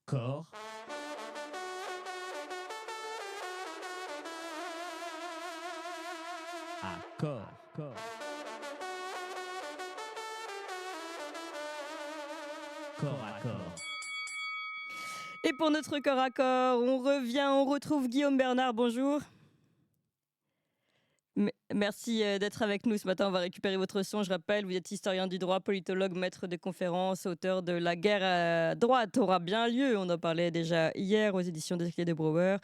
Corps. Corps. Corps à corps. Et pour notre corps à corps, on retrouve Guillaume Bernard, bonjour. Merci d'être avec nous ce matin. On va récupérer votre son. Je rappelle, vous êtes historien du droit, politologue, maître de conférences, auteur de La guerre à droite aura bien lieu. On en parlait déjà hier aux éditions des Clés de Brouwer.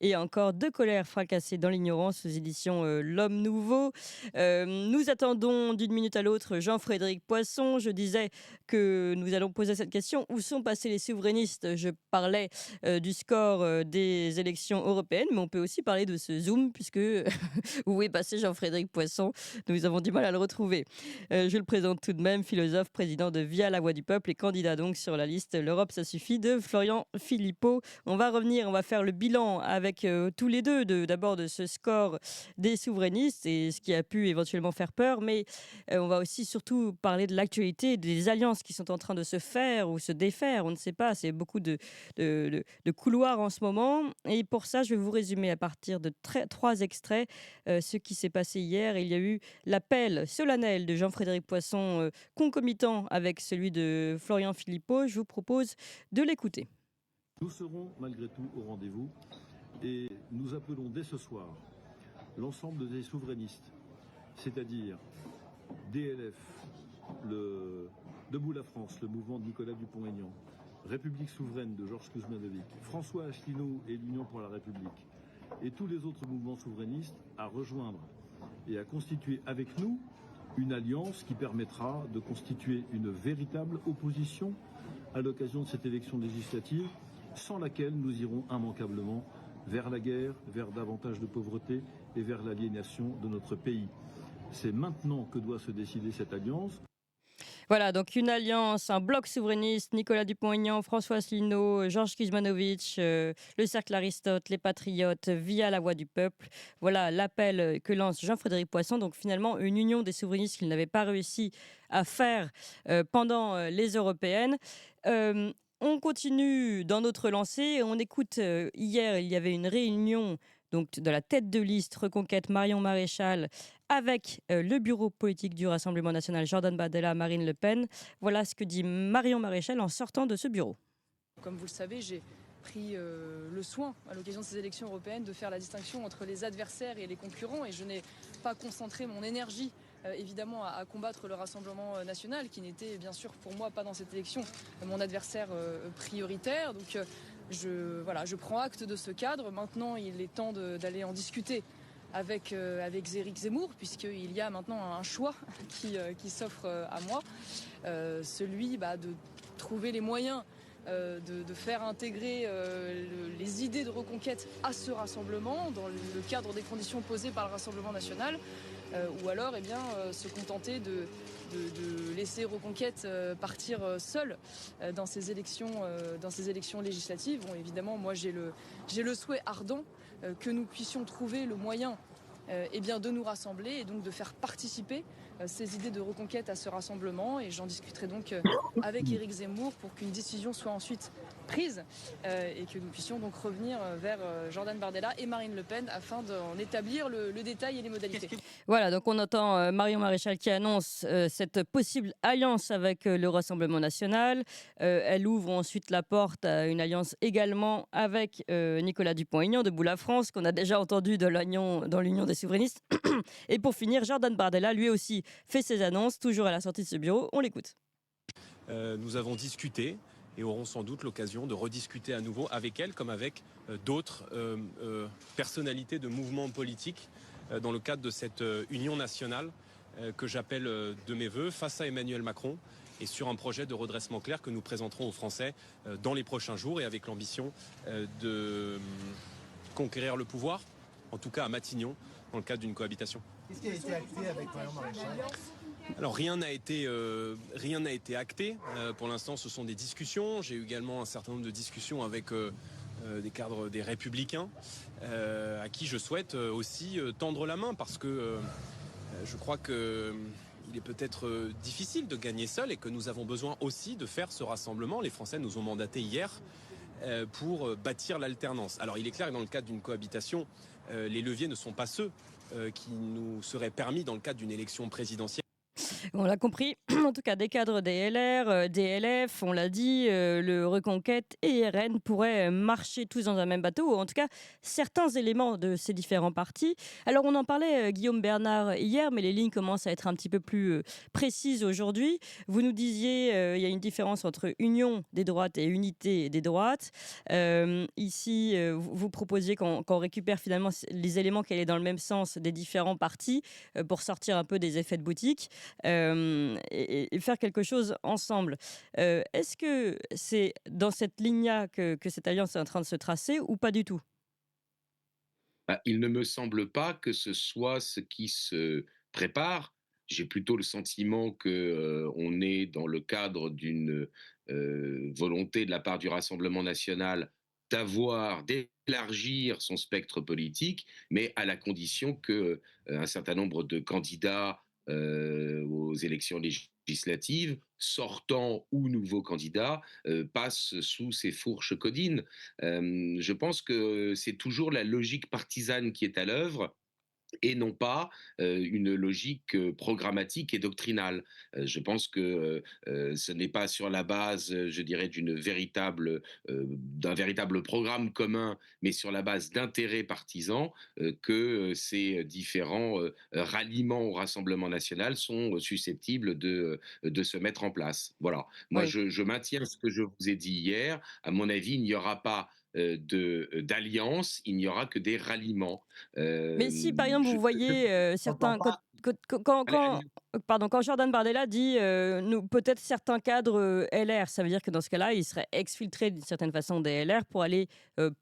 Et encore De colère fracassée dans l'ignorance aux éditions L'Homme Nouveau. Nous attendons d'une minute à l'autre Jean-Frédéric Poisson. Je disais que nous allons poser cette question. Où sont passés les souverainistes ? Je parlais du score des élections européennes, mais on peut aussi parler de ce Zoom, puisque où est passé Jean-Frédéric Poisson? Nous avons du mal à le retrouver. Je le présente tout de même, philosophe, président de Via la Voix du Peuple et candidat donc sur la liste L'Europe ça suffit de Florian Philippot. On va faire le bilan avec tous les deux d'abord de ce score des souverainistes et ce qui a pu éventuellement faire peur, mais on va aussi surtout parler de l'actualité, des alliances qui sont en train de se faire ou se défaire, on ne sait pas, c'est beaucoup de couloirs en ce moment, et pour ça je vais vous résumer à partir de 3 extraits ce qui s'est passé hier. Il y a eu l'appel solennel de Jean-Frédéric Poisson concomitant avec celui de Florian Philippot. Je vous propose de l'écouter. Nous serons malgré tout au rendez-vous et nous appelons dès ce soir l'ensemble des souverainistes, c'est-à-dire DLF, le Debout la France, le mouvement de Nicolas Dupont-Aignan, République souveraine de Georges Kuzmanovic, François Asselineau et l'Union pour la République, et tous les autres mouvements souverainistes à rejoindre et à constituer avec nous une alliance qui permettra de constituer une véritable opposition à l'occasion de cette élection législative, sans laquelle nous irons immanquablement vers la guerre, vers davantage de pauvreté et vers l'aliénation de notre pays. C'est maintenant que doit se décider cette alliance. Voilà, donc une alliance, un bloc souverainiste, Nicolas Dupont-Aignan, François Asselineau, Georges Kuzmanovic, le Cercle Aristote, les Patriotes, Via la Voix du Peuple. Voilà l'appel que lance Jean-Frédéric Poisson. Donc finalement, une union des souverainistes qu'il n'avait pas réussi à faire pendant les européennes. On continue dans notre lancée. On écoute, hier, il y avait une réunion donc de la tête de liste Reconquête Marion Maréchal avec le bureau politique du Rassemblement national Jordan Bardella, Marine Le Pen. Voilà ce que dit Marion Maréchal en sortant de ce bureau. Comme vous le savez, j'ai pris le soin à l'occasion de ces élections européennes de faire la distinction entre les adversaires et les concurrents, et je n'ai pas concentré mon énergie évidemment à combattre le Rassemblement national, qui n'était bien sûr pour moi pas dans cette élection mon adversaire prioritaire. Donc je prends acte de ce cadre. Maintenant il est temps d'aller en discuter avec Éric Zemmour, puisqu'il y a maintenant un choix qui s'offre à moi, celui de trouver les moyens de faire intégrer les idées de reconquête à ce rassemblement dans le cadre des conditions posées par le Rassemblement national, ou alors se contenter de laisser Reconquête partir seule dans ces élections législatives. Bon, évidemment, moi j'ai le souhait ardent que nous puissions trouver le moyen de nous rassembler et donc de faire participer ces idées de reconquête à ce rassemblement, et j'en discuterai donc avec Éric Zemmour pour qu'une décision soit ensuite prise et que nous puissions donc revenir vers Jordan Bardella et Marine Le Pen afin d'en établir le détail et les modalités. Voilà, donc on entend Marion Maréchal qui annonce cette possible alliance avec le Rassemblement national. Elle ouvre ensuite la porte à une alliance également avec Nicolas Dupont-Aignan, Debout la France, qu'on a déjà entendu dans l'Union des souverainistes. Et pour finir, Jordan Bardella, lui aussi, fait ses annonces, toujours à la sortie de ce bureau. On l'écoute. Nous avons discuté et aurons sans doute l'occasion de rediscuter à nouveau avec elle, comme avec d'autres personnalités de mouvements politiques dans le cadre de cette union nationale que j'appelle de mes voeux face à Emmanuel Macron, et sur un projet de redressement clair que nous présenterons aux Français dans les prochains jours, et avec l'ambition de conquérir le pouvoir, en tout cas à Matignon, dans le cadre d'une cohabitation. Qu'est-ce qui a été acté avec Marion Maréchal ? Alors rien n'a été acté. Pour l'instant, ce sont des discussions. J'ai eu également un certain nombre de discussions avec des cadres des Républicains, à qui je souhaite aussi tendre la main, parce que je crois que il est peut-être difficile de gagner seul et que nous avons besoin aussi de faire ce rassemblement. Les Français nous ont mandatés hier pour bâtir l'alternance. Alors il est clair que dans le cadre d'une cohabitation, les leviers ne sont pas ceux qui nous seraient permis dans le cadre d'une élection présidentielle. On l'a compris, en tout cas des cadres des LR, des LF, on l'a dit, le Reconquête et RN pourraient marcher tous dans un même bateau, ou en tout cas certains éléments de ces différents partis. Alors on en parlait, Guillaume Bernard, hier, mais les lignes commencent à être un petit peu plus précises aujourd'hui. Vous nous disiez, il y a une différence entre union des droites et unité des droites. Ici, vous proposiez qu'on récupère finalement les éléments qui allaient dans le même sens des différents partis pour sortir un peu des effets de boutique. Et faire quelque chose ensemble. Est-ce que c'est dans cette ligne-là que cette alliance est en train de se tracer ou pas du tout? Bah, il ne me semble pas que ce soit ce qui se prépare. J'ai plutôt le sentiment que, on est dans le cadre d'une, volonté de la part du Rassemblement national d'élargir son spectre politique, mais à la condition que, un certain nombre de candidats, aux élections législatives, sortants ou nouveaux candidats, passent sous ces fourches codines. Je pense que c'est toujours la logique partisane qui est à l'œuvre et non pas une logique programmatique et doctrinale. Je pense que ce n'est pas sur la base, je dirais, d'un véritable programme commun, mais sur la base d'intérêts partisans, que ces différents ralliements au Rassemblement national sont susceptibles de se mettre en place. Voilà. Moi, Oui. je maintiens ce que je vous ai dit hier. À mon avis, il n'y aura pas d'alliance, il n'y aura que des ralliements. Mais si, par exemple, Je vous voyez, n'entends certains pas. Allez, allez. pardon, quand Jordan Bardella dit, nous peut-être certains cadres, LR, ça veut dire que dans ce cas-là, ils seraient exfiltrés d'une certaine façon des LR pour aller,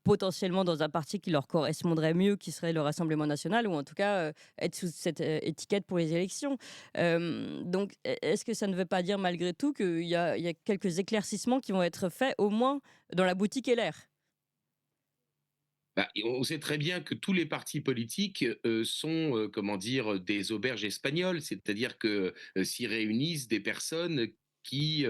potentiellement dans un parti qui leur correspondrait mieux, qui serait le Rassemblement national ou en tout cas, être sous cette, étiquette pour les élections. Donc est-ce que ça ne veut pas dire malgré tout qu'il y a quelques éclaircissements qui vont être faits, au moins dans la boutique LR? Bah, on sait très bien que tous les partis politiques sont, comment dire, des auberges espagnoles, c'est-à-dire que s'y réunissent des personnes qui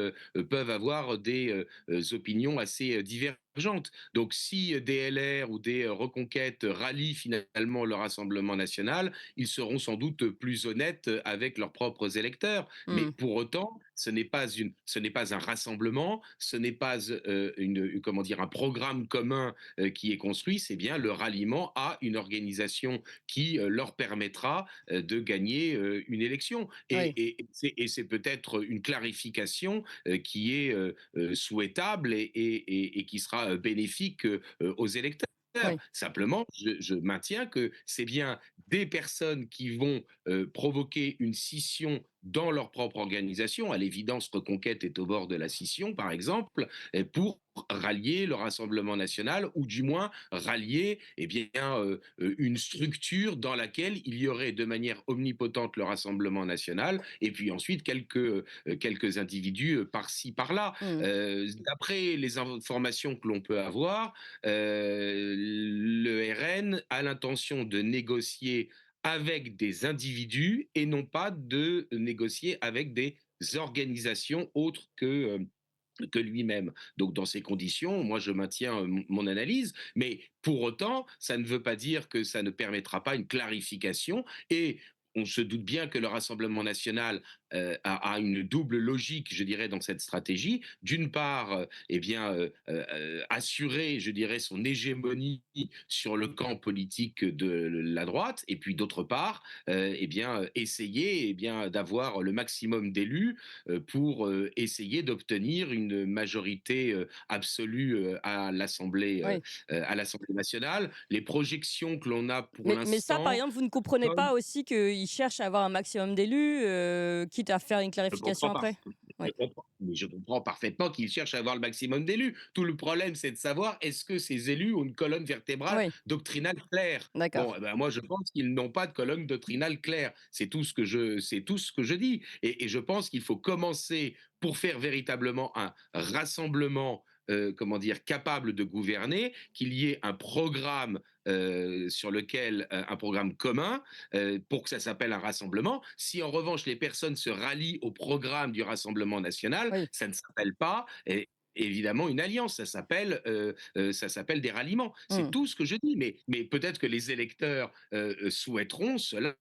peuvent avoir des opinions assez divergentes. Donc, si des LR ou des Reconquêtes rallient finalement le Rassemblement national, ils seront sans doute plus honnêtes avec leurs propres électeurs. Mais Mmh. pour autant, ce n'est pas un rassemblement, ce n'est pas comment dire, un programme commun qui est construit, c'est bien le ralliement à une organisation qui leur permettra de gagner une élection. Oui, Et c'est peut-être une clarification qui est souhaitable et qui sera bénéfique aux électeurs. oui. Simplement, je maintiens que c'est bien des personnes qui vont provoquer une scission dans leur propre organisation. À l'évidence, Reconquête est au bord de la scission, par exemple, pour rallier le Rassemblement national, ou du moins rallier eh bien, une structure dans laquelle il y aurait de manière omnipotente le Rassemblement national, et puis ensuite quelques individus par-ci, par-là. Mmh. D'après les informations que l'on peut avoir, le RN a l'intention de négocier avec des individus et non pas de négocier avec des organisations autres que lui-même. Donc, dans ces conditions, moi, je maintiens mon analyse, mais pour autant, ça ne veut pas dire que ça ne permettra pas une clarification et on se doute bien que le Rassemblement national a une double logique, je dirais, dans cette stratégie. D'une part, eh bien, assurer, je dirais, son hégémonie sur le camp politique de la droite, et puis d'autre part, eh bien, essayer d'avoir le maximum d'élus pour essayer d'obtenir une majorité absolue Oui. à l'Assemblée nationale. Les projections que l'on a pour Mais ça, par l'instant, exemple, vous ne comprenez pas aussi qu'ils cherchent à avoir un maximum d'élus, quitte à faire une je clarification comprends pas. après? Oui, Je comprends parfaitement qu'ils cherchent à avoir le maximum d'élus. Tout le problème, c'est de savoir est-ce que ces élus ont une colonne vertébrale oui, doctrinale claire. Bon, d'accord. eh ben moi, je pense qu'ils n'ont pas de colonne doctrinale claire. C'est tout ce que je dis. Et je pense qu'il faut commencer pour faire véritablement un rassemblement. Comment dire, capable de gouverner, qu'il y ait un programme sur lequel un programme commun pour que ça s'appelle un rassemblement. Si en revanche les personnes se rallient au programme du Rassemblement national, Oui. ça ne s'appelle pas évidemment une alliance, ça s'appelle des ralliements. C'est Mmh. tout ce que je dis, mais peut-être que les électeurs souhaiteront cela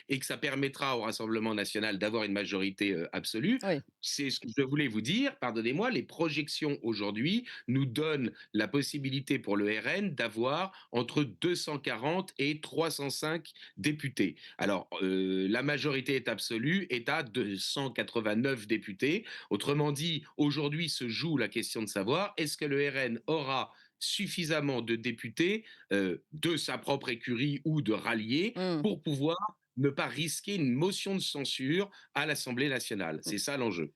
et que ça permettra au Rassemblement national d'avoir une majorité absolue. Oui. C'est ce que je voulais vous dire, pardonnez-moi, les projections aujourd'hui nous donnent la possibilité pour le RN d'avoir entre 240 et 305 députés. Alors, la majorité est absolue, est à 289 députés. Autrement dit, aujourd'hui se joue la question de savoir est-ce que le RN aura suffisamment de députés de sa propre écurie ou de ralliés Mmh. pour pouvoir ne pas risquer une motion de censure à l'Assemblée nationale. C'est ça l'enjeu.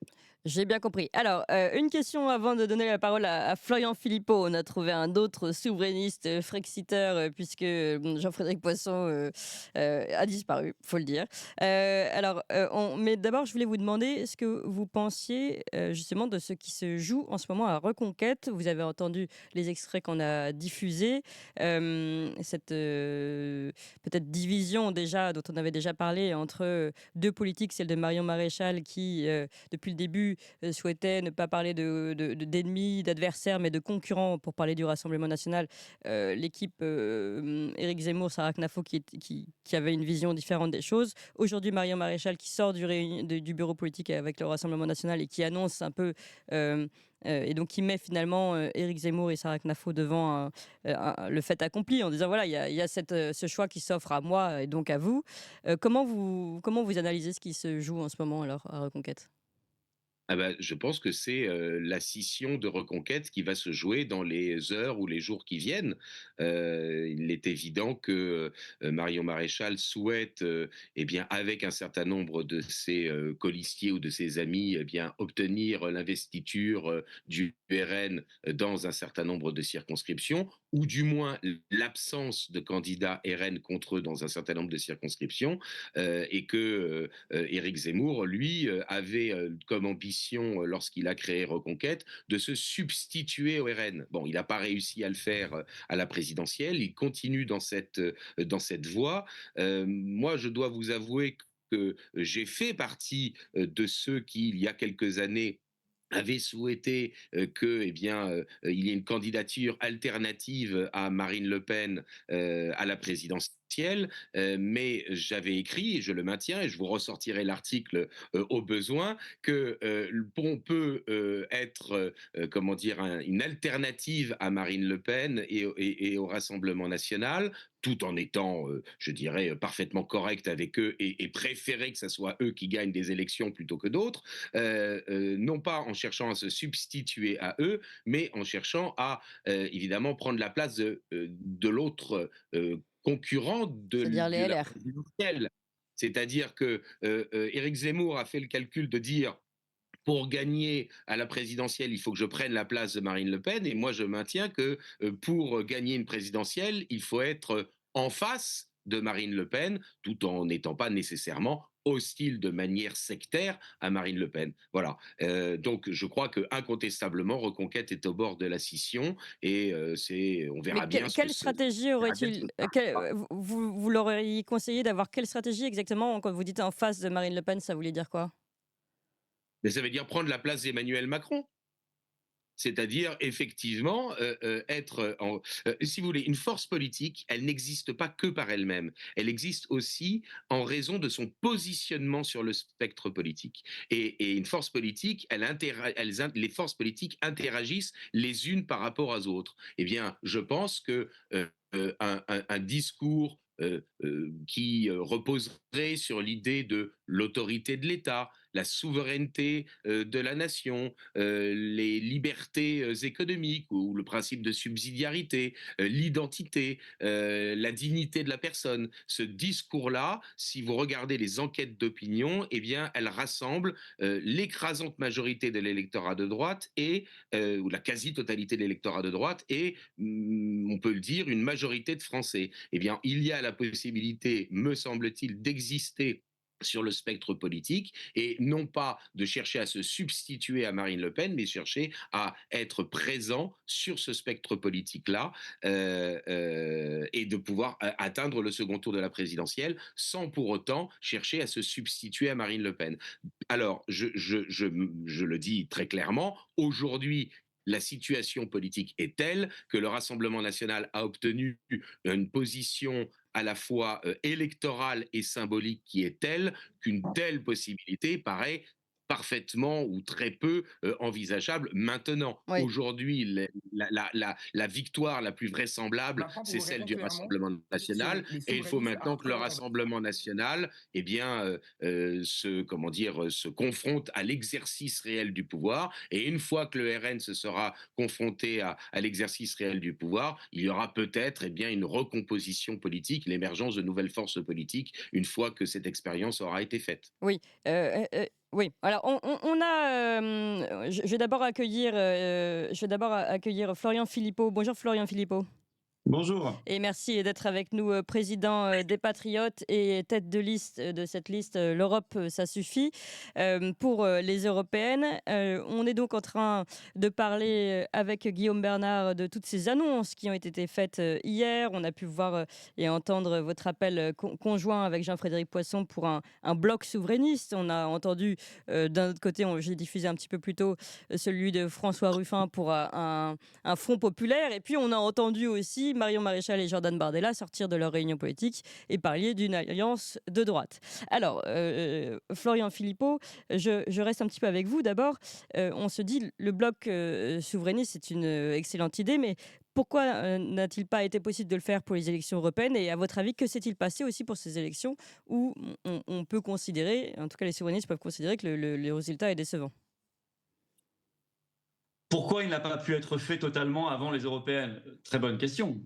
J'ai bien compris. Alors, une question avant de donner la parole à Florian Philippot. On a trouvé un autre souverainiste, frexiteur, puisque, Jean-Frédéric Poisson, a disparu, faut le dire. Alors, mais d'abord, je voulais vous demander ce que vous pensiez, justement de ce qui se joue en ce moment à Reconquête. Vous avez entendu les extraits qu'on a diffusés. Cette, peut-être division déjà dont on avait déjà parlé entre, 2 politiques, celle de Marion Maréchal qui, depuis le début, souhaitait ne pas parler d'ennemis, d'adversaires, mais de concurrents pour parler du Rassemblement national. L'équipe Éric Zemmour, Sarah Knafo qui avait une vision différente des choses. Aujourd'hui, Marion Maréchal qui sort du bureau politique avec le Rassemblement national et qui annonce un peu et donc qui met finalement Éric Zemmour et Sarah Knafo devant le fait accompli en disant voilà, il y a ce choix qui s'offre à moi et donc à vous. Comment vous analysez ce qui se joue en ce moment alors à Reconquête? Ah bah, je pense que c'est la scission de Reconquête qui va se jouer dans les heures ou les jours qui viennent. Il est évident que Marion Maréchal souhaite, eh bien, avec un certain nombre de ses colistiers ou de ses amis, eh bien, obtenir l'investiture du RN dans un certain nombre de circonscriptions, ou du moins l'absence de candidats RN contre eux dans un certain nombre de circonscriptions, et que Éric Zemmour, lui, avait comme ambition, lorsqu'il a créé Reconquête, de se substituer au RN. Bon, il n'a pas réussi à le faire à la présidentielle, il continue dans cette voie. Moi, je dois vous avouer que j'ai fait partie de ceux qui, il y a quelques années, avait souhaité que, eh bien, il y ait une candidature alternative à Marine Le Pen à la présidentielle, mais j'avais écrit, et je le maintiens, et je vous ressortirai l'article au besoin, que on peut être, comment dire, une alternative à Marine Le Pen et au Rassemblement national, tout en étant, je dirais, parfaitement correct avec eux et préférer que ce soit eux qui gagnent des élections plutôt que d'autres, non pas en cherchant à se substituer à eux, mais en cherchant à évidemment prendre la place de l'autre concurrent C'est-à-dire de les la LR? présidentielle. C'est-à-dire que Éric Zemmour a fait le calcul de dire pour gagner à la présidentielle, il faut que je prenne la place de Marine Le Pen. Et moi, je maintiens que pour gagner une présidentielle, il faut être en face de Marine Le Pen, tout en n'étant pas nécessairement hostile de manière sectaire à Marine Le Pen. Voilà. Donc, je crois que incontestablement, Reconquête est au bord de la scission et on Mais verra bien ce que quelle stratégie on verra bien ce aurait-il, que ça sera. vous leur auriez conseillé d'avoir quelle stratégie exactement? Quand vous dites en face de Marine Le Pen, ça voulait dire quoi? Mais ça veut dire prendre la place d'Emmanuel Macron. C'est-à-dire effectivement être si vous voulez, une force politique, elle n'existe pas que par elle-même. Elle existe aussi en raison de son positionnement sur le spectre politique. Et une force politique, les forces politiques interagissent les unes par rapport aux autres. Eh bien, je pense que un discours qui reposerait sur l'idée de l'autorité de l'État, la souveraineté de la nation, les libertés économiques ou le principe de subsidiarité, l'identité, la dignité de la personne. Ce discours-là, si vous regardez les enquêtes d'opinion, eh bien, elle rassemble l'écrasante majorité de l'électorat de droite ou la quasi-totalité de l'électorat de droite et, on peut le dire, une majorité de Français. Eh bien, il y a la possibilité, me semble-t-il, d'exister sur le spectre politique et non pas de chercher à se substituer à Marine Le Pen, mais chercher à être présent sur ce spectre politique-là et de pouvoir atteindre le second tour de la présidentielle sans pour autant chercher à se substituer à Marine Le Pen. Alors, je le dis très clairement, aujourd'hui, la situation politique est telle que le Rassemblement national a obtenu une position à la fois électorale et symbolique qui est telle qu'une telle possibilité paraît parfaitement ou très peu envisageable maintenant. Oui. Aujourd'hui, la victoire la plus vraisemblable, c'est celle du Rassemblement national, et il faut maintenant que le Rassemblement national, eh bien, se confronte à l'exercice réel du pouvoir, et une fois que le RN se sera confronté à l'exercice réel du pouvoir, il y aura peut-être une recomposition politique, l'émergence de nouvelles forces politiques, une fois que cette expérience aura été faite. Oui, oui. Alors on a, je vais d'abord accueillir Florian Philippot. Bonjour Florian Philippot. Bonjour. Et merci d'être avec nous, président des Patriotes et tête de liste de cette liste L'Europe, ça suffit, pour les européennes. On est donc en train de parler avec Guillaume Bernard de toutes ces annonces qui ont été faites hier. On a pu voir et entendre votre appel conjoint avec Jean-Frédéric Poisson pour un bloc souverainiste. On a entendu d'un autre côté, j'ai diffusé un petit peu plus tôt celui de François Ruffin pour un front populaire. Et puis on a entendu aussi Marion Maréchal et Jordan Bardella sortir de leur réunion politique et parler d'une alliance de droite. Alors, Florian Philippot, je reste un petit peu avec vous. D'abord, on se dit le bloc souverainiste, c'est une excellente idée, mais pourquoi n'a-t-il pas été possible de le faire pour les élections européennes? Et à votre avis, que s'est-il passé aussi pour ces élections où on peut considérer, en tout cas les souverainistes peuvent considérer que le résultat est décevant? Pourquoi il n'a pas pu être fait totalement avant les européennes? Très bonne question.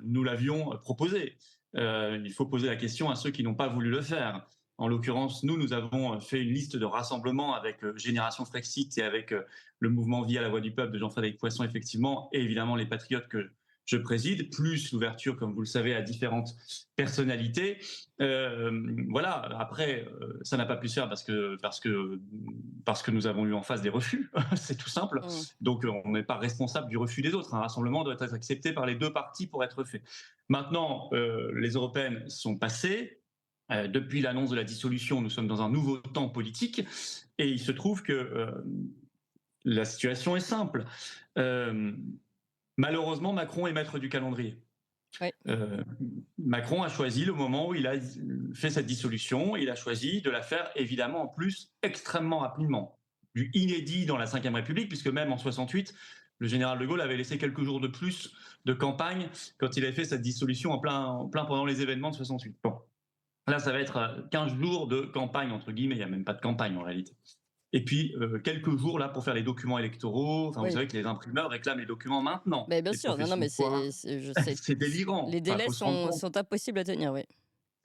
Nous l'avions proposé. Il faut poser la question à ceux qui n'ont pas voulu le faire. En l'occurrence, nous avons fait une liste de rassemblements avec Génération Frexit et avec le mouvement Vie à la Voix du Peuple de Jean-Frédéric Poisson, effectivement, et évidemment les Patriotes que je préside, plus l'ouverture, comme vous le savez, à différentes personnalités. Voilà. Après, ça n'a pas pu se faire parce que nous avons eu en face des refus. C'est tout simple. Donc, on n'est pas responsable du refus des autres. Un rassemblement doit être accepté par les deux parties pour être fait. Maintenant, les européennes sont passées. Depuis l'annonce de la dissolution, nous sommes dans un nouveau temps politique. Et il se trouve que la situation est simple. Malheureusement, Macron est maître du calendrier. Oui. Macron a choisi le moment où il a fait cette dissolution, il a choisi de la faire évidemment en plus extrêmement rapidement. Du inédit dans la Ve République, puisque même en 68, le général de Gaulle avait laissé quelques jours de plus de campagne quand il avait fait cette dissolution en plein pendant les événements de 68. Bon. Là, ça va être 15 jours de campagne, entre guillemets, il n'y a même pas de campagne en réalité. Et puis, quelques jours là pour faire les documents électoraux. Enfin, Oui. Vous savez que les imprimeurs réclament les documents maintenant. Mais bien sûr, non, mais je sais. C'est délirant. Les délais Faut se rendre compte. sont impossibles à tenir, oui.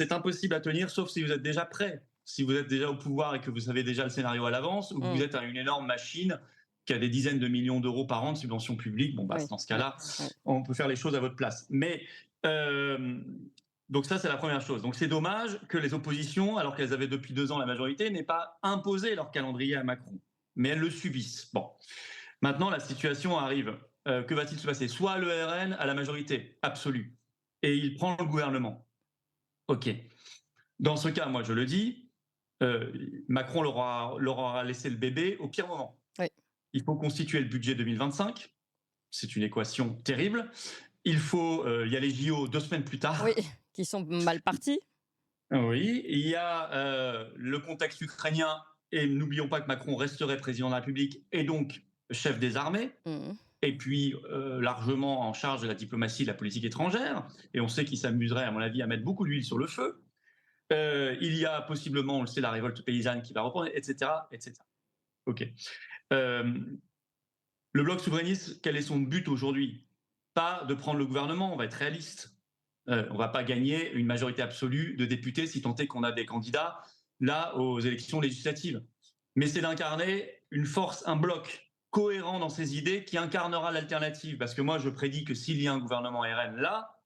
C'est impossible à tenir, sauf si vous êtes déjà prêt. Si vous êtes déjà au pouvoir et que vous savez déjà le scénario à l'avance, ou que vous êtes à une énorme machine qui a des dizaines de millions d'euros par an de subventions publiques, bon, bah, Oui. dans ce cas-là, on peut faire les choses à votre place. Mais donc ça, c'est la première chose. Donc c'est dommage que les oppositions, alors qu'elles avaient depuis 2 ans la majorité, n'aient pas imposé leur calendrier à Macron. Mais elles le subissent. Bon. Maintenant, la situation arrive. Que va-t-il se passer? Soit le RN a la majorité absolue et il prend le gouvernement. OK. Dans ce cas, moi je le dis, Macron leur aura laissé le bébé au pire moment. Oui. Il faut constituer le budget 2025. C'est une équation terrible. Il y a les JO 2 semaines plus tard. Oui, qui sont mal partis. Oui, il y a le contexte ukrainien, et n'oublions pas que Macron resterait président de la République et donc chef des armées, et puis largement en charge de la diplomatie et de la politique étrangère, et on sait qu'il s'amuserait, à mon avis, à mettre beaucoup d'huile sur le feu. Il y a possiblement, on le sait, la révolte paysanne qui va reprendre, etc. etc. OK. Le bloc souverainiste, quel est son but aujourd'hui? Pas de prendre le gouvernement, on va être réaliste. On ne va pas gagner une majorité absolue de députés si tant est qu'on a des candidats là aux élections législatives. Mais c'est d'incarner une force, un bloc cohérent dans ses idées qui incarnera l'alternative. Parce que moi, je prédis que s'il y a un gouvernement RN là,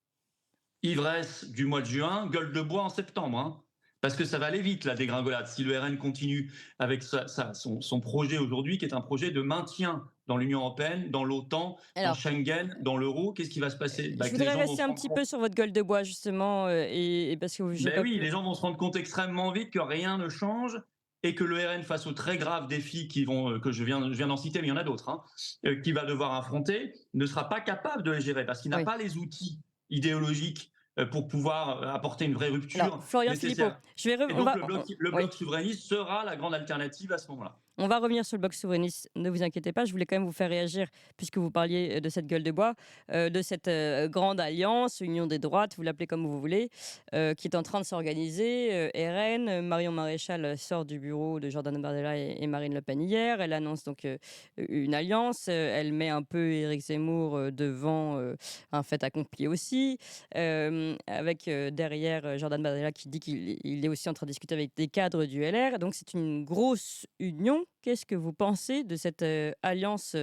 ivresse du mois de juin, gueule de bois en septembre. Hein. Parce que ça va aller vite, la dégringolade. Si le RN continue avec son projet aujourd'hui, qui est un projet de maintien dans l'Union européenne, dans l'OTAN, dans Schengen, dans l'euro, qu'est-ce qui va se passer? Je voudrais rester un petit peu sur votre gueule de bois, justement, et parce que oui, les gens vont se rendre compte extrêmement vite que rien ne change et que le RN, face aux très graves défis que je viens d'en citer, mais il y en a d'autres, qu'il va devoir affronter, ne sera pas capable de les gérer parce qu'il n'a pas les outils idéologiques pour pouvoir apporter une vraie rupture Alors, Florian Philippot, nécessaire. je vais Et donc le bloc souverainiste sera la grande alternative à ce moment-là. On va revenir sur le bloc souverainiste, ne vous inquiétez pas, je voulais quand même vous faire réagir, puisque vous parliez de cette gueule de bois, de cette grande alliance, union des droites, vous l'appelez comme vous voulez, qui est en train de s'organiser. RN, Marion Maréchal sort du bureau de Jordan Bardella et Marine Le Pen hier, elle annonce donc une alliance, elle met un peu Éric Zemmour devant un fait accompli aussi, avec derrière Jordan Bardella qui dit qu'il est aussi en train de discuter avec des cadres du LR, donc c'est une grosse union. Qu'est-ce que vous pensez de cette alliance,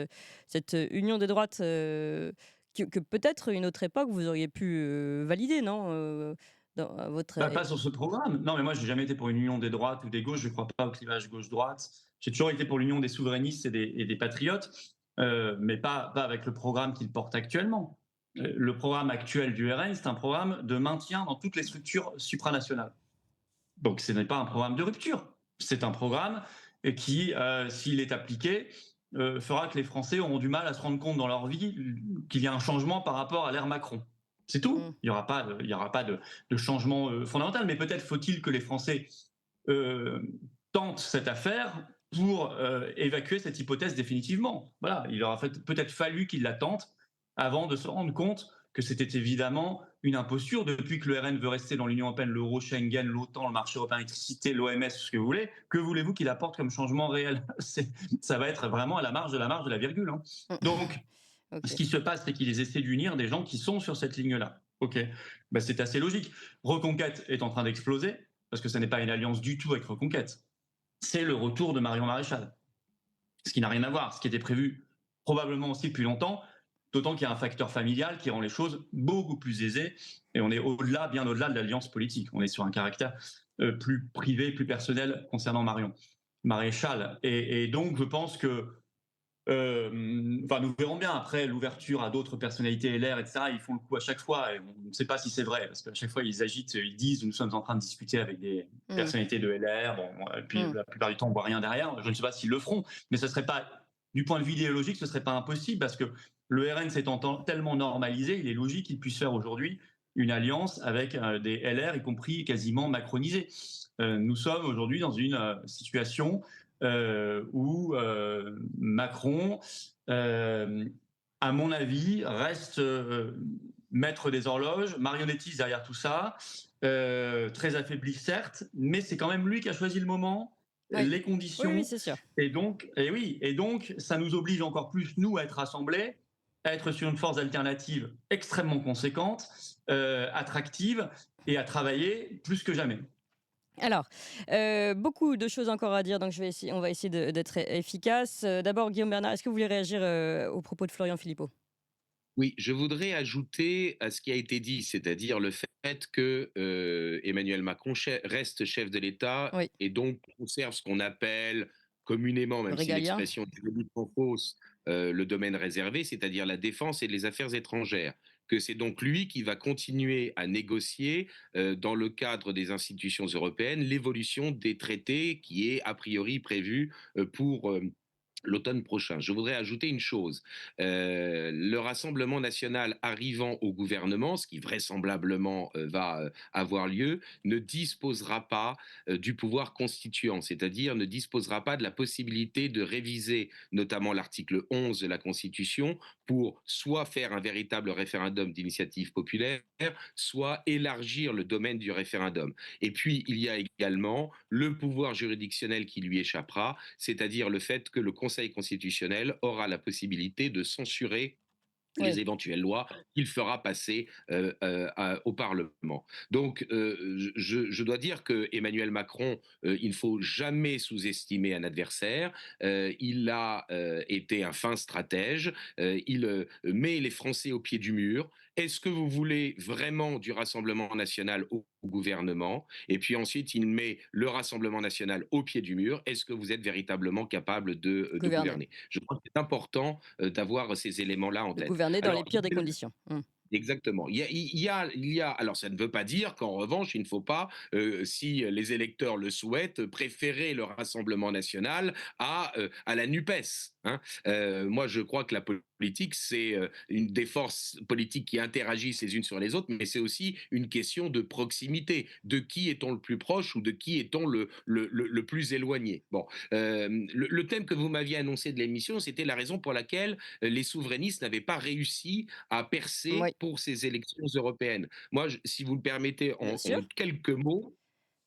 cette union des droites que peut-être une autre époque vous auriez pu valider, non dans votre... Pas sur ce programme. Non, mais moi, je n'ai jamais été pour une union des droites ou des gauches. Je ne crois pas au clivage gauche-droite. J'ai toujours été pour l'union des souverainistes et des patriotes, mais pas avec le programme qu'ils portent actuellement. Le programme actuel du RN, c'est un programme de maintien dans toutes les structures supranationales. Donc, ce n'est pas un programme de rupture. C'est un programme qui, s'il est appliqué, fera que les Français auront du mal à se rendre compte dans leur vie qu'il y a un changement par rapport à l'ère Macron. C'est tout. Il n'y aura pas de changement fondamental, mais peut-être faut-il que les Français tentent cette affaire pour évacuer cette hypothèse définitivement. Voilà, il aura peut-être fallu qu'ils la tentent avant de se rendre compte que c'était évidemment une imposture. Depuis que le RN veut rester dans l'Union européenne, l'euro, Schengen, l'OTAN, le marché européen d'électricité, l'OMS, ce que vous voulez, que voulez-vous qu'il apporte comme changement réel? Ça va être vraiment à la marge de la virgule. Donc, ce qui se passe, c'est qu'ils essaient d'unir des gens qui sont sur cette ligne-là. C'est assez logique. Reconquête est en train d'exploser, parce que ce n'est pas une alliance du tout avec Reconquête. C'est le retour de Marion Maréchal. Ce qui n'a rien à voir, ce qui était prévu probablement aussi depuis longtemps, d'autant qu'il y a un facteur familial qui rend les choses beaucoup plus aisées, et on est bien au-delà de l'alliance politique. On est sur un caractère plus privé, plus personnel concernant Marion Maréchal. Et donc, je pense que nous verrons bien après l'ouverture à d'autres personnalités LR, etc. Ils font le coup à chaque fois et on ne sait pas si c'est vrai parce qu'à chaque fois ils agitent, ils disent nous sommes en train de discuter avec des personnalités de LR. Et puis la plupart du temps on voit rien derrière. Je ne sais pas s'ils le feront, mais ce serait pas, du point de vue idéologique, ce serait pas impossible parce que le RN s'étant tellement normalisé, il est logique qu'il puisse faire aujourd'hui une alliance avec des LR, y compris quasiment macronisés. Nous sommes aujourd'hui dans une situation où Macron, à mon avis, reste maître des horloges, marionnettiste derrière tout ça, très affaibli certes, mais c'est quand même lui qui a choisi le moment, les conditions. Oui, c'est sûr. Et donc, ça nous oblige encore plus, nous, à être rassemblés, à être sur une force alternative extrêmement conséquente, attractive, et à travailler plus que jamais. Alors, beaucoup de choses encore à dire, donc on va essayer d'être efficace. D'abord, Guillaume Bernard, est-ce que vous voulez réagir aux propos de Florian Philippot? Oui, je voudrais ajouter à ce qui a été dit, c'est-à-dire le fait que Emmanuel Macron reste chef de l'État et donc conserve ce qu'on appelle communément, même si l'expression est juridiquement fausse, le domaine réservé, c'est-à-dire la défense et les affaires étrangères. Que c'est donc lui qui va continuer à négocier dans le cadre des institutions européennes l'évolution des traités qui est a priori prévue pour l'automne prochain. Je voudrais ajouter une chose. Le Rassemblement national arrivant au gouvernement, ce qui vraisemblablement va avoir lieu, ne disposera pas du pouvoir constituant, c'est-à-dire ne disposera pas de la possibilité de réviser notamment l'article 11 de la Constitution pour soit faire un véritable référendum d'initiative populaire, soit élargir le domaine du référendum. Et puis, il y a également le pouvoir juridictionnel qui lui échappera, c'est-à-dire le fait que le Conseil constitutionnel aura la possibilité de censurer les éventuelles lois qu'il fera passer au Parlement. Donc, je dois dire que Emmanuel Macron, il ne faut jamais sous-estimer un adversaire. Il a été un fin stratège. Il met les Français au pied du mur. Est-ce que vous voulez vraiment du Rassemblement national au gouvernement? Et puis ensuite, il met le Rassemblement national au pied du mur. Est-ce que vous êtes véritablement capable de gouverner? Je crois que c'est important d'avoir ces éléments-là en tête. Gouverner dans les pires des conditions. Exactement. Alors ça ne veut pas dire qu'en revanche, il ne faut pas, si les électeurs le souhaitent, préférer le Rassemblement national à la NUPES, hein. Moi, je crois que la politique, c'est une des forces politiques qui interagissent les unes sur les autres, mais c'est aussi une question de proximité. De qui est-on le plus proche ou de qui est-on le plus éloigné? Bon, le thème que vous m'aviez annoncé de l'émission, c'était la raison pour laquelle les souverainistes n'avaient pas réussi à percer Oui, pour ces élections européennes. Moi, si vous le permettez, bien en sûr. quelques mots,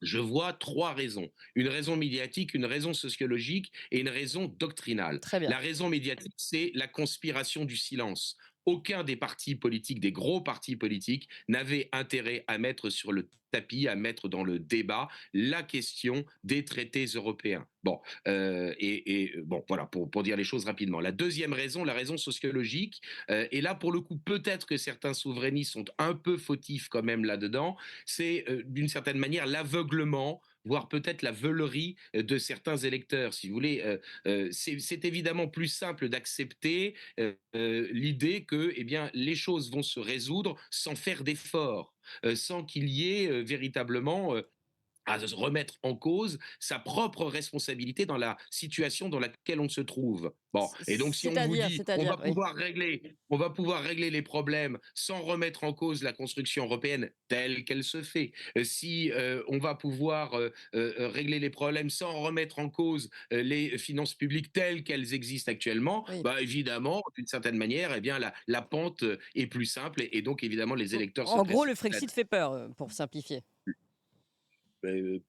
je vois trois raisons. Une raison médiatique, une raison sociologique et une raison doctrinale. Très bien. La raison médiatique, c'est la conspiration du silence. Aucun des partis politiques, des gros partis politiques, n'avait intérêt à mettre sur le tapis, à mettre dans le débat la question des traités européens. Bon, bon, voilà, pour dire les choses rapidement. La deuxième raison, la raison sociologique, et là, pour le coup, peut-être que certains souverainistes sont un peu fautifs quand même là-dedans, c'est d'une certaine manière l'aveuglement, voire peut-être la veulerie de certains électeurs. Si vous voulez, c'est évidemment plus simple d'accepter l'idée que eh bien, les choses vont se résoudre sans faire d'efforts, sans qu'il y ait véritablement à se remettre en cause sa propre responsabilité dans la situation dans laquelle on se trouve. Bon, et donc si on vous dit C'est-à-dire, oui. on va pouvoir régler les problèmes sans remettre en cause la construction européenne telle qu'elle se fait, si on va pouvoir régler les problèmes sans remettre en cause les finances publiques telles qu'elles existent actuellement, Oui. bah évidemment, d'une certaine manière, eh bien la pente est plus simple et donc évidemment les électeurs se En gros, le précipitent. Frexit fait peur, pour simplifier.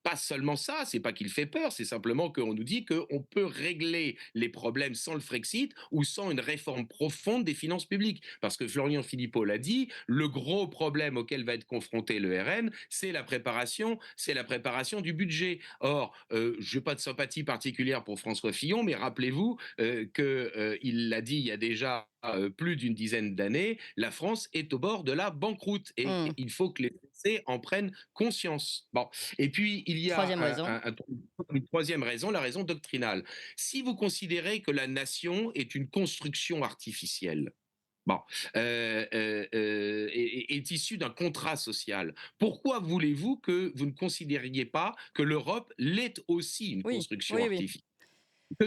Pas seulement ça, c'est pas qu'il fait peur, c'est simplement qu'on nous dit qu'on peut régler les problèmes sans le Frexit ou sans une réforme profonde des finances publiques. Parce que Florian Philippot l'a dit, le gros problème auquel va être confronté le RN, c'est la préparation du budget. Or, je n'ai pas de sympathie particulière pour François Fillon, mais rappelez-vous qu'il l'a dit il y a déjà plus d'une dizaine d'années, la France est au bord de la banqueroute et Mmh. il faut que les Français en prennent conscience. Bon, et puis, il y a Troisième raison. une troisième raison, la raison doctrinale. Si vous considérez que la nation est une construction artificielle, bon, est issue d'un contrat social, pourquoi voulez-vous que vous ne considériez pas que l'Europe l'est aussi une Oui, construction oui, oui. artificielle?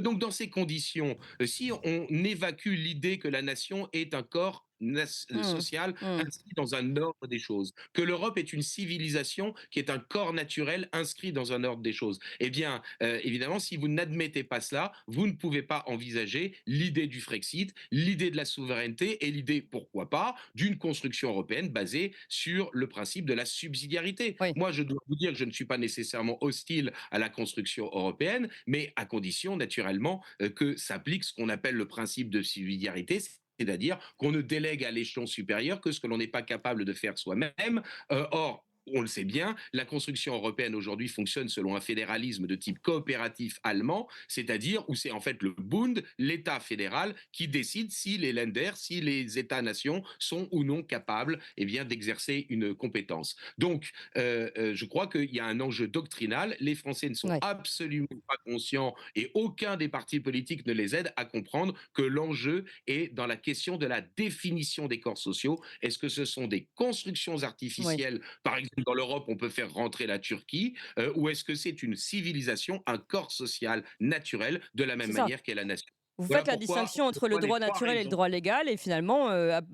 Donc, dans ces conditions, si on évacue l'idée que la nation est un corps Mmh. social Mmh. inscrit dans un ordre des choses, que l'Europe est une civilisation qui est un corps naturel inscrit dans un ordre des choses, eh bien, évidemment, si vous n'admettez pas cela, vous ne pouvez pas envisager l'idée du Frexit, l'idée de la souveraineté et l'idée, pourquoi pas, d'une construction européenne basée sur le principe de la subsidiarité. Oui. Moi, je dois vous dire que je ne suis pas nécessairement hostile à la construction européenne, mais à condition, naturellement, que s'applique ce qu'on appelle le principe de subsidiarité, c'est-à-dire qu'on ne délègue à l'échelon supérieur que ce que l'on n'est pas capable de faire soi-même. Or, on le sait bien, la construction européenne aujourd'hui fonctionne selon un fédéralisme de type coopératif allemand, c'est-à-dire où c'est en fait le Bund, l'État fédéral, qui décide si les Länder, si les États-nations sont ou non capables eh bien, d'exercer une compétence. Donc, je crois qu'il y a un enjeu doctrinal. Les Français ne sont Ouais. absolument pas conscients et aucun des partis politiques ne les aide à comprendre que l'enjeu est dans la question de la définition des corps sociaux. Est-ce que ce sont des constructions artificielles, par exemple dans l'Europe, on peut faire rentrer la Turquie, ou est-ce que c'est une civilisation, un corps social naturel, de la même C'est ça. manière qu'est la nation? Vous Voilà faites la distinction entre le les droit trois naturel et le raisons. droit légal et finalement,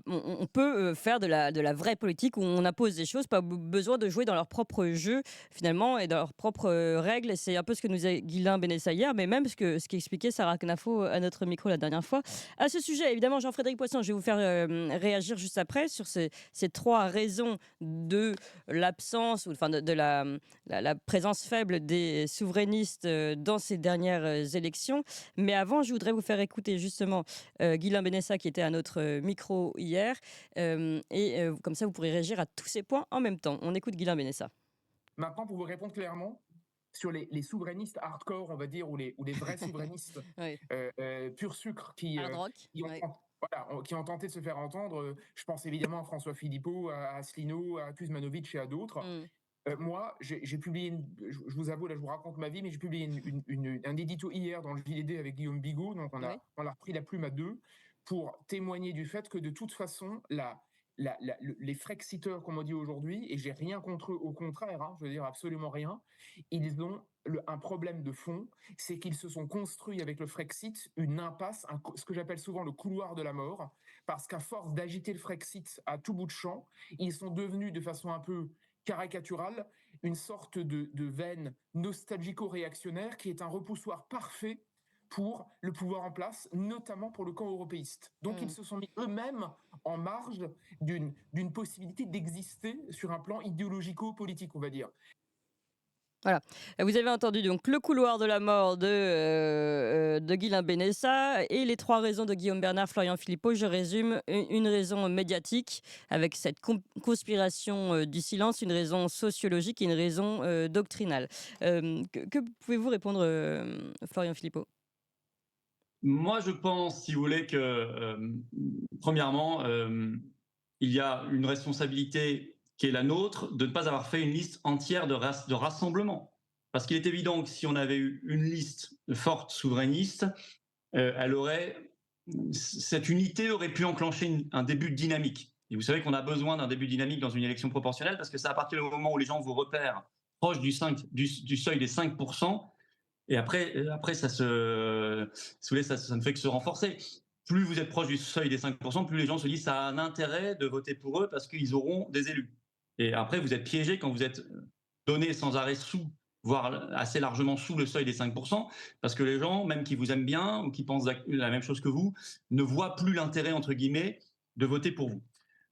on peut, faire de la vraie politique où on impose des choses, pas besoin de jouer dans leur propre jeu finalement et dans leurs propres, règles et c'est un peu ce que nous disait Guilain Benessa hier, mais même ce qu'expliquait Sarah Knafo à notre micro la dernière fois. À ce sujet, évidemment, Jean-Frédéric Poisson, je vais vous faire, réagir juste après sur ces 3 raisons de l'absence ou enfin de la présence faible des souverainistes, dans ces dernières, élections. Mais avant, je voudrais vous faire écouter justement Guilain Benessa qui était à notre micro hier. Comme ça, vous pourrez réagir à tous ces points en même temps. On écoute Guilain Benessa. Maintenant, pour vous répondre clairement, sur les souverainistes hardcore, on va dire, ou les vrais souverainistes Oui. pur sucre qui, Hard rock. qui, ont, Oui. voilà, qui ont tenté de se faire entendre, je pense évidemment à François Philippot, à Asselineau, à Kuzmanovic et à d'autres. Mmh. Moi, j'ai publié, je vous avoue, là je vous raconte ma vie, mais j'ai publié un édito hier dans le JDD avec Guillaume Bigot, donc on a repris la plume à deux pour témoigner du fait que de toute façon, les Frexiteurs, comme on dit aujourd'hui, et j'ai rien contre eux, au contraire, je veux dire absolument rien, ils ont un problème de fond, c'est qu'ils se sont construits avec le Frexit une impasse, ce que j'appelle souvent le couloir de la mort, parce qu'à force d'agiter le Frexit à tout bout de champ, ils sont devenus de façon un peu caricaturale une sorte de veine nostalgico-réactionnaire qui est un repoussoir parfait pour le pouvoir en place, notamment pour le camp européiste. Donc ils se sont mis eux-mêmes en marge d'une possibilité d'exister sur un plan idéologico-politique, on va dire. Voilà. Vous avez entendu donc le couloir de la mort de Guilain Benessa et les 3 raisons de Guillaume Bernard, Florian Philippot. Je résume: une raison médiatique avec cette conspiration du silence, une raison sociologique et une raison doctrinale. Que pouvez-vous répondre, Florian Philippot? Moi, je pense, si vous voulez, que premièrement, il y a une responsabilité qui est la nôtre de ne pas avoir fait une liste entière de rassemblement. Parce qu'il est évident que si on avait eu une liste forte souverainiste, cette unité aurait pu enclencher un début de dynamique. Et vous savez qu'on a besoin d'un début de dynamique dans une élection proportionnelle parce que c'est à partir du moment où les gens vous repèrent proche du seuil des 5%, et après ça ne fait que se renforcer. Plus vous êtes proche du seuil des 5%, plus les gens se disent ça a un intérêt de voter pour eux parce qu'ils auront des élus. Et après, vous êtes piégé quand vous êtes donné sans arrêt voire assez largement sous le seuil des 5%, parce que les gens, même qui vous aiment bien ou qui pensent la même chose que vous, ne voient plus l'intérêt, entre guillemets, de voter pour vous.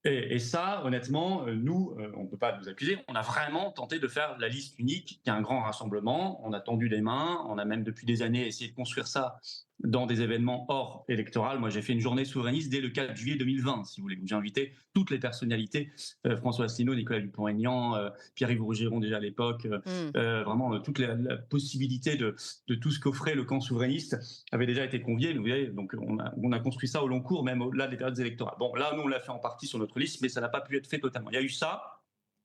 Et ça, honnêtement, nous, on ne peut pas nous accuser. On a vraiment tenté de faire la liste unique, qui est un grand rassemblement. On a tendu les mains. On a même depuis des années essayé de construire ça dans des événements hors électoral. Moi, j'ai fait une journée souverainiste dès le 4 juillet 2020, si vous voulez. J'ai invité toutes les personnalités, François Asselineau, Nicolas Dupont-Aignan, Pierre-Yves Rougeron déjà à l'époque, vraiment toute la possibilité de tout ce qu'offrait le camp souverainiste avait déjà été conviée. Vous voyez, donc on a construit ça au long cours, même au-delà des périodes électorales. Bon, là, nous, on l'a fait en partie sur notre liste, mais ça n'a pas pu être fait totalement. Il y a eu ça.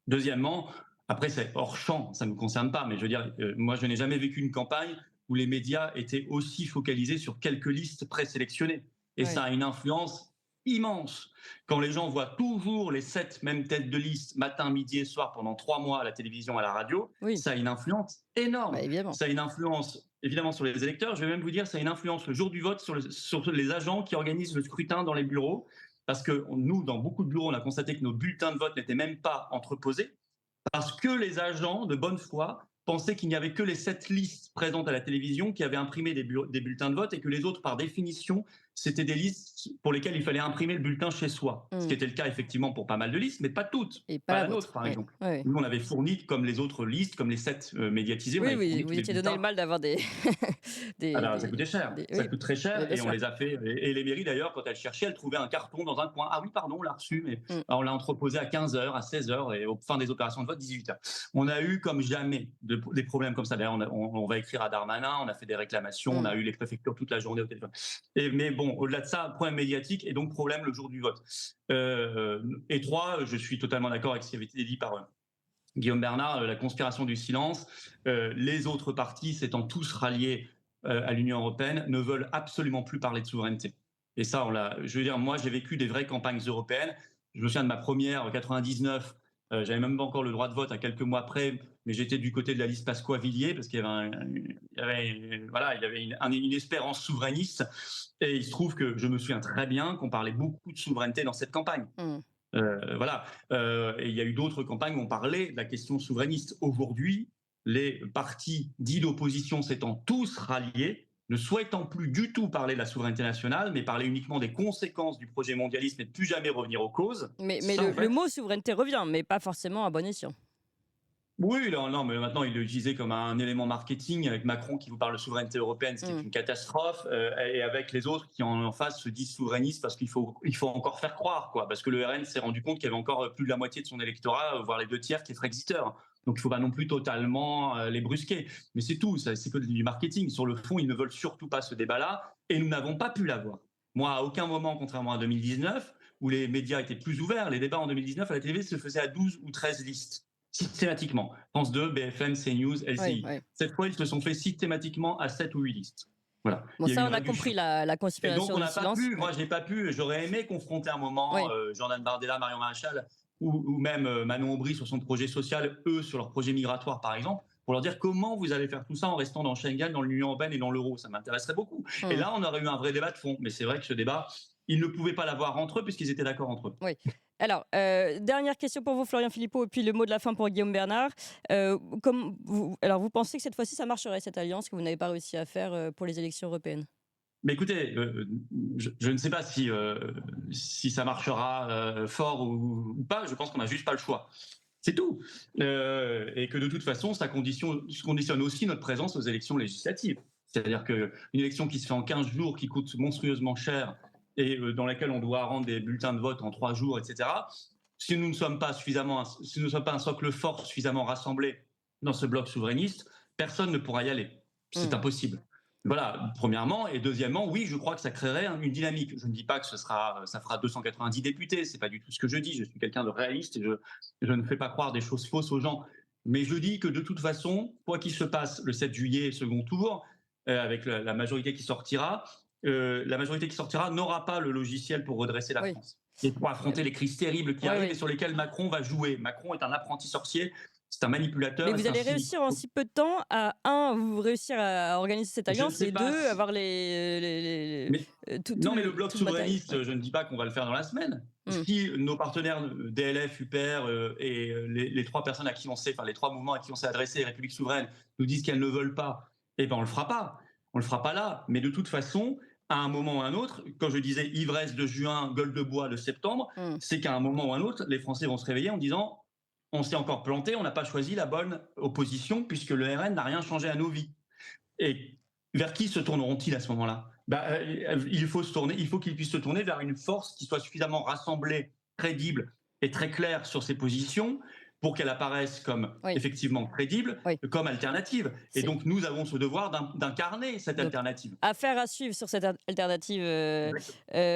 Deuxièmement, après, c'est hors champ, ça ne me concerne pas, mais je veux dire, moi, je n'ai jamais vécu une campagne où les médias étaient aussi focalisés sur quelques listes présélectionnées. Et ça a une influence immense. Quand les gens voient toujours les 7 mêmes têtes de liste, matin, midi et soir, pendant 3 mois à la télévision, à la radio, ça a une influence énorme. Ça a une influence, évidemment, sur les électeurs. Je vais même vous dire, ça a une influence le jour du vote sur les agents qui organisent le scrutin dans les bureaux. Parce que nous, dans beaucoup de bureaux, on a constaté que nos bulletins de vote n'étaient même pas entreposés. Parce que les agents, de bonne foi, pensaient qu'il n'y avait que les 7 listes présentes à la télévision qui avaient imprimé des bulletins de vote et que les autres, par définition, c'était des listes pour lesquelles il fallait imprimer le bulletin chez soi. Ce qui était le cas, effectivement, pour pas mal de listes, mais pas toutes. Et pas la nôtre, par exemple. Nous, on avait fourni, comme les autres listes, comme les 7 médiatisées. Oui, vous étiez donné le mal d'avoir des... Alors, ça coûtait cher. Ça coûte très cher et on les a fait. Et les mairies, d'ailleurs, quand elles cherchaient, elles trouvaient un carton dans un coin. Ah oui, pardon, on l'a reçu, mais on l'a entreposé à 15h, à 16h et au fin des opérations de vote, 18h. On a eu, comme jamais, des problèmes comme ça. D'ailleurs, on va écrire à Darmanin, on a fait des réclamations, on a eu les préfectures toute la journée au téléphone. Mais bon, au-delà de ça, problème médiatique et donc problème le jour du vote. Et 3, je suis totalement d'accord avec ce qui avait été dit par Guillaume Bernard, la conspiration du silence. Les autres partis, s'étant tous ralliés à l'Union européenne, ne veulent absolument plus parler de souveraineté. Et ça, je veux dire, moi, j'ai vécu des vraies campagnes européennes. Je me souviens de ma première, en 99. J'avais même pas encore le droit de vote à quelques mois près, mais j'étais du côté de la liste Pasqua-Villiers parce qu'il y avait une espérance souverainiste. Et il se trouve que je me souviens très bien qu'on parlait beaucoup de souveraineté dans cette campagne. Et il y a eu d'autres campagnes où on parlait de la question souverainiste. Aujourd'hui, les partis dits d'opposition s'étant tous ralliés, ne souhaitant plus du tout parler de la souveraineté nationale, mais parler uniquement des conséquences du projet mondialiste et de plus jamais revenir aux causes. Mais le mot souveraineté revient, mais pas forcément à bon escient. Oui, non, mais maintenant, il est utilisé comme un élément marketing, avec Macron qui vous parle de souveraineté européenne, ce qui est une catastrophe, et avec les autres qui en face se disent souverainistes parce qu'il faut encore faire croire, quoi, parce que le RN s'est rendu compte qu'il y avait encore plus de la moitié de son électorat, voire les 2 tiers, qui est frexiteurs. Donc il ne faut pas non plus totalement les brusquer. Mais c'est tout, c'est que du marketing. Sur le fond, ils ne veulent surtout pas ce débat-là, et nous n'avons pas pu l'avoir. Moi, à aucun moment, contrairement à 2019, où les médias étaient plus ouverts, les débats en 2019 à la télé se faisaient à 12 ou 13 listes. Systématiquement. France 2, BFM, CNews, LCI. Cette fois, ils se sont fait systématiquement à 7 ou 8 listes. Voilà. Bon, Il y a eu ça, une on a réduction. compris la Et donc, conspiration on du n'a pas silence. pu, moi, je n'ai pas pu, j'aurais aimé confronter un moment Oui. Jordan Bardella, Marion Maréchal, ou même Manon Aubry sur son projet social, eux sur leur projet migratoire, par exemple, pour leur dire comment vous allez faire tout ça en restant dans Schengen, dans l'Union européenne et dans l'euro. Ça m'intéresserait beaucoup. Et là, on aurait eu un vrai débat de fond. Mais c'est vrai que ce débat, ils ne pouvaient pas l'avoir entre eux puisqu'ils étaient d'accord entre eux. Oui. Alors, dernière question pour vous, Florian Philippot, et puis le mot de la fin pour Guillaume Bernard. Vous pensez que cette fois-ci, ça marcherait, cette alliance que vous n'avez pas réussi à faire pour les élections européennes? Mais écoutez, je ne sais pas si ça marchera fort ou pas. Je pense qu'on n'a juste pas le choix. C'est tout. Et que de toute façon, ça conditionne aussi notre présence aux élections législatives. C'est-à-dire qu'une élection qui se fait en 15 jours, qui coûte monstrueusement cher, et dans laquelle on doit rendre des bulletins de vote en 3 jours, etc., si nous ne sommes pas un socle fort suffisamment rassemblé dans ce bloc souverainiste, personne ne pourra y aller. C'est impossible. Voilà, premièrement. Et deuxièmement, oui, je crois que ça créerait une dynamique. Je ne dis pas que ça fera 290 députés, c'est pas du tout ce que je dis. Je suis quelqu'un de réaliste et je ne fais pas croire des choses fausses aux gens. Mais je dis que de toute façon, quoi qu'il se passe le 7 juillet, second tour, avec la majorité qui sortira, n'aura pas le logiciel pour redresser la France et pour affronter les crises terribles qui arrivent et sur lesquelles Macron va jouer. Macron est un apprenti sorcier. C'est un manipulateur. Mais vous allez réussir en si peu de temps à, vous réussir à organiser cette alliance, et deux, avoir les non, mais le bloc souverainiste, je ne dis pas qu'on va le faire dans la semaine. Si nos partenaires DLF, UPR et les 3 personnes à qui on s'est, enfin les 3 mouvements à qui on s'est adressé, les Républiques souveraines, nous disent qu'elles ne veulent pas, eh ben on le fera pas. On le fera pas là. Mais de toute façon, à un moment ou à un autre, quand je disais ivresse de juin, gueule de bois de septembre, c'est qu'à un moment ou à un autre, les Français vont se réveiller en disant on s'est encore planté, on n'a pas choisi la bonne opposition puisque le RN n'a rien changé à nos vies. Et vers qui se tourneront-ils à ce moment-là ? Il faut qu'ils puissent se tourner vers une force qui soit suffisamment rassemblée, crédible et très claire sur ses positions pour qu'elle apparaisse comme effectivement crédible, comme alternative. Et donc, nous avons ce devoir d'incarner cette alternative. Affaire à suivre sur cette alternative.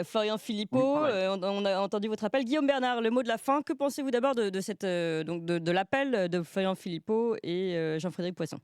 Florian Philippot, on a entendu votre appel. Guillaume Bernard, le mot de la fin. Que pensez-vous d'abord de l'appel de Florian Philippot et Jean-Frédéric Poisson ?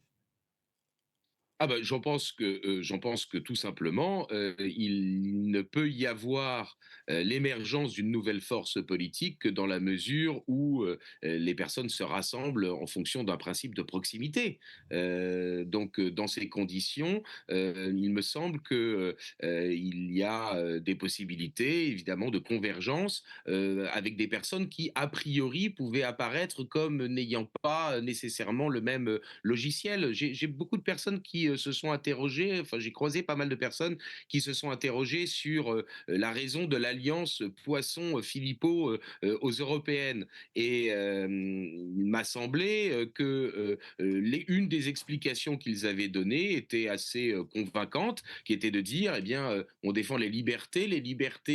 J'en pense que tout simplement, il ne peut y avoir l'émergence d'une nouvelle force politique que dans la mesure où les personnes se rassemblent en fonction d'un principe de proximité. Donc, dans ces conditions, il me semble qu'il y a des possibilités, évidemment, de convergence avec des personnes qui, a priori, pouvaient apparaître comme n'ayant pas nécessairement le même logiciel. J'ai beaucoup de personnes qui se sont interrogés, enfin j'ai croisé pas mal de personnes qui se sont interrogées sur la raison de l'alliance Poisson-Philippot aux européennes. Et il m'a semblé que une des explications qu'ils avaient données était assez convaincante, qui était de dire, on défend les libertés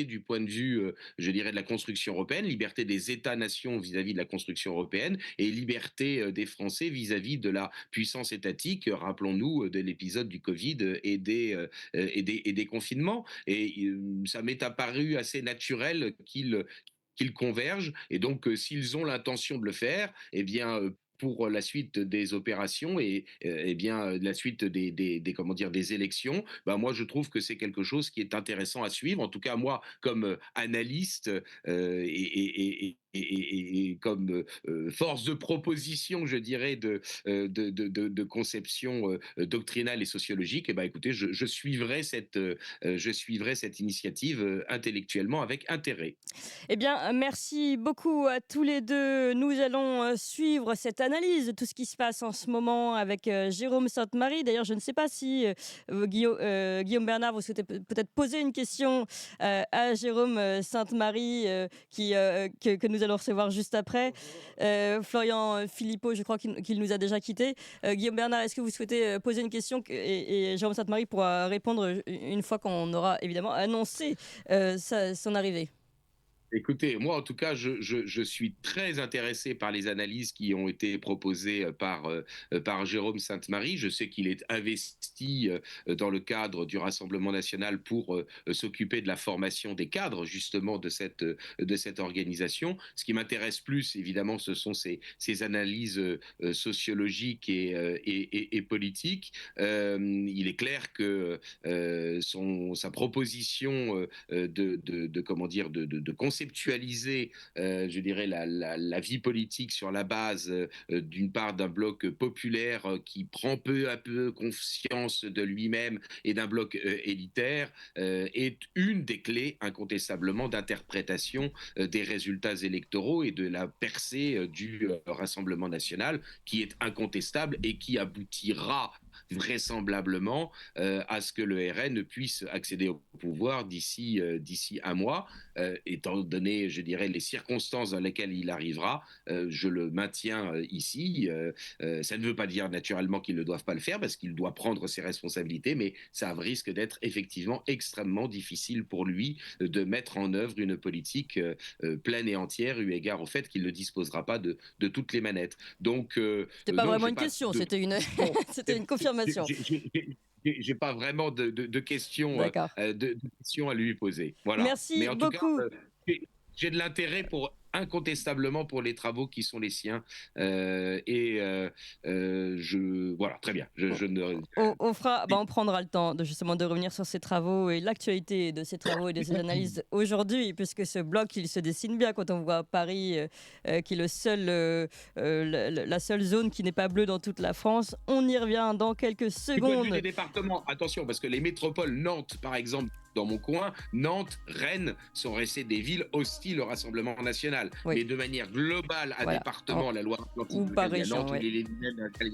du point de vue, je dirais, de la construction européenne, liberté des États-nations vis-à-vis de la construction européenne, et liberté des Français vis-à-vis de la puissance étatique, rappelons-nous de l'épisode du Covid et des confinements. Et ça m'est apparu assez naturel qu'ils convergent. Et donc, s'ils ont l'intention de le faire, pour la suite des opérations et la suite des élections, moi je trouve que c'est quelque chose qui est intéressant à suivre. En tout cas, moi, comme analyste et comme force de proposition, je dirais, de conception doctrinale et sociologique, écoutez, je suivrai cette initiative intellectuellement avec intérêt. Merci beaucoup à tous les deux. Nous allons suivre cette analyse de tout ce qui se passe en ce moment avec Jérôme Sainte-Marie. D'ailleurs, je ne sais pas si Guillaume Bernard, vous souhaitez peut-être poser une question à Jérôme Sainte-Marie que nous allons recevoir juste après. Florian Philippot, je crois qu'il nous a déjà quittés. Guillaume Bernard, est-ce que vous souhaitez poser une question et Jérôme Sainte-Marie pourra répondre une fois qu'on aura évidemment annoncé son arrivée? Écoutez, moi en tout cas, je suis très intéressé par les analyses qui ont été proposées par Jérôme Sainte-Marie. Je sais qu'il est investi dans le cadre du Rassemblement national pour s'occuper de la formation des cadres justement de cette organisation. Ce qui m'intéresse plus, évidemment, ce sont ces analyses sociologiques et politiques. Il est clair que sa proposition comment dire, de conceptualiser, je dirais, la vie politique sur la base, d'une part, d'un bloc populaire qui prend peu à peu conscience de lui-même et d'un bloc élitaire, est une des clés, incontestablement, d'interprétation des résultats électoraux et de la percée du Rassemblement national, qui est incontestable et qui aboutira vraisemblablement à ce que le RN puisse accéder au pouvoir d'ici un mois, étant donné, je dirais, les circonstances dans lesquelles il arrivera. Je le maintiens ici. Ça ne veut pas dire naturellement qu'ils ne doivent pas le faire, parce qu'il doit prendre ses responsabilités, mais ça risque d'être effectivement extrêmement difficile pour lui de mettre en œuvre une politique pleine et entière, eu égard au fait qu'il ne disposera pas de toutes les manettes. Donc, c'était pas vraiment une question, c'était une, c'était une confirmation. J'ai pas vraiment de questions, de questions à lui poser. Voilà. Merci Mais en beaucoup. tout cas, j'ai de l'intérêt incontestablement pour les travaux qui sont les siens. Voilà, très bien. On prendra le temps justement de revenir sur ces travaux et l'actualité de ces travaux et de ces analyses aujourd'hui, puisque ce bloc, il se dessine bien quand on voit Paris, qui est la seule zone qui n'est pas bleue dans toute la France. On y revient dans quelques secondes. Du point de vue des départements, attention, parce que les métropoles, Nantes par exemple, dans mon coin, Nantes, Rennes sont restées des villes hostiles au Rassemblement national. Oui. Mais de manière globale, à département, la Loire-Atlantique, Nantes, les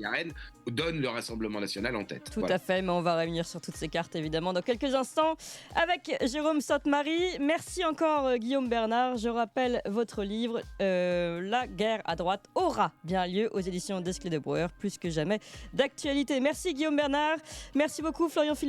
Rennes donne le Rassemblement national en tête. Tout à fait, mais on va revenir sur toutes ces cartes évidemment dans quelques instants avec Jérôme Sainte-Marie. Merci encore Guillaume Bernard. Je rappelle votre livre La guerre à droite aura bien lieu aux éditions d'Esclés de Brouwer, plus que jamais d'actualité. Merci Guillaume Bernard. Merci beaucoup Florian Philippe.